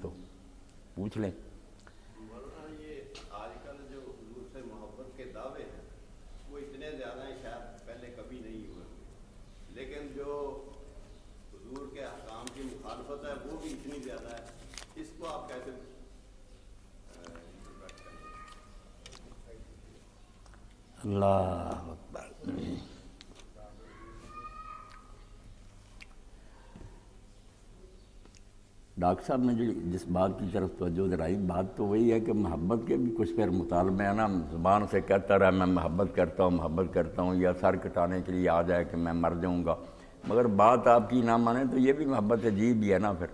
تو پوچھ لیں۔ مولانا یہ آج کل جو حضور سے محبت کے دعوے ہیں وہ اتنے زیادہ ہیں، شاید پہلے کبھی نہیں ہوئے، لیکن جو حضور کے احکام کی مخالفت ہے وہ بھی اتنی زیادہ ہے، اس کو آپ کیسے اللہ اکبر۔ ڈاکٹر صاحب نے جس بات کی طرف توجہ دلائی، بات تو وہی ہے کہ محبت کے بھی کچھ پھر مطالبے ہیں نا، زبان سے کہتا رہا میں محبت کرتا ہوں، یا سر کٹانے کے لیے آ جائے کہ میں مر جاؤں گا، مگر بات آپ کی نہ مانے تو یہ بھی محبت عجیب ہی ہے نا پھر۔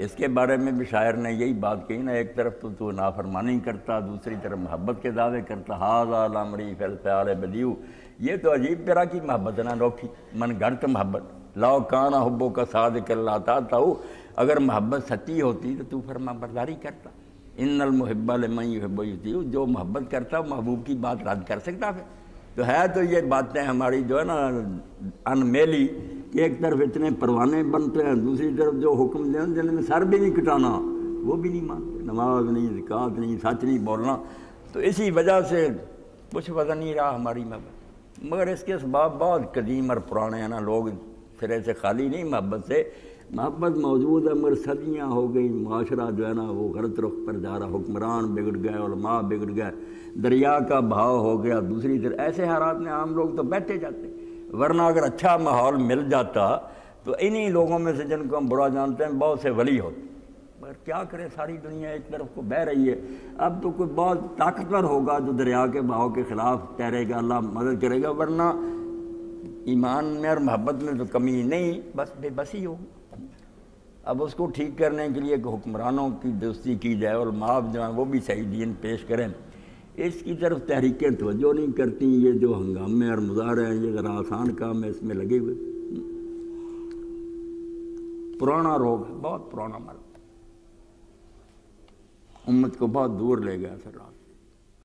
اس کے بارے میں بھی شاعر نے یہی بات کہی نا، ایک طرف تو نافرمانی کرتا، دوسری طرف محبت کے دعوے کرتا، ھذا لامری فی الفعال بدیع۔ یہ تو عجیب طرح کی محبت ہے نا، انوکھی من گھڑت محبت۔ لو کان حبک صادقا لاطعتہ، اگر محبت سچی ہوتی تو فرما برداری کرتا۔ ان المحب لمن یحب یطیع، جو محبت کرتا وہ محبوب کی بات رد کر سکتا پھر؟ تو ہے تو یہ باتیں ہماری جو ہے نا ان میلی، کہ ایک طرف اتنے پروانے بنتے ہیں، دوسری طرف جو حکم دیں جن میں سر بھی نہیں کٹانا وہ بھی نہیں مانتے، نماز نہیں، زکوٰۃ نہیں، سچ نہیں بولنا۔ تو اسی وجہ سے کچھ وزن نہیں رہا ہماری محبت، مگر اس کے اسباب بہت قدیم اور پرانے ہیں نا، لوگ سرے سے خالی نہیں محبت سے۔ محبت موجود ہے مگر صدیاں ہو گئی، معاشرہ جو ہے نا وہ غلط رخ پر جا رہا، حکمران بگڑ گئے، علماء بگڑ گئے، دریا کا بہاؤ ہو گیا دوسری طرف۔ ایسے حالات میں عام لوگ تو بیٹھے جاتے، ورنہ اگر اچھا ماحول مل جاتا تو انہی لوگوں میں سے جن کو ہم برا جانتے ہیں بہت سے ولی ہوتے، مگر کیا کریں، ساری دنیا ایک طرف کو بہہ رہی ہے۔ اب تو کوئی بہت طاقتور ہوگا جو دریا کے بہاؤ کے خلاف تیرے گا، اللہ مدد کرے گا، ورنہ ایمان میں اور محبت میں تو کمی نہیں، بس بے بسی ہوگی۔ اب اس کو ٹھیک کرنے کے لیے کہ حکمرانوں کی دوستی کی جائے، علماء جو ہیں وہ بھی صحیح دین پیش کریں، اس کی طرف تحریکیں توجہ نہیں کرتی۔ یہ جو ہنگامے اور مظاہرے ہیں یہ ذرا آسان کام ہے، اس میں لگے ہوئے، پرانا روگ ہے، بہت پرانا مرض، امت کو بہت دور لے گیا سر۔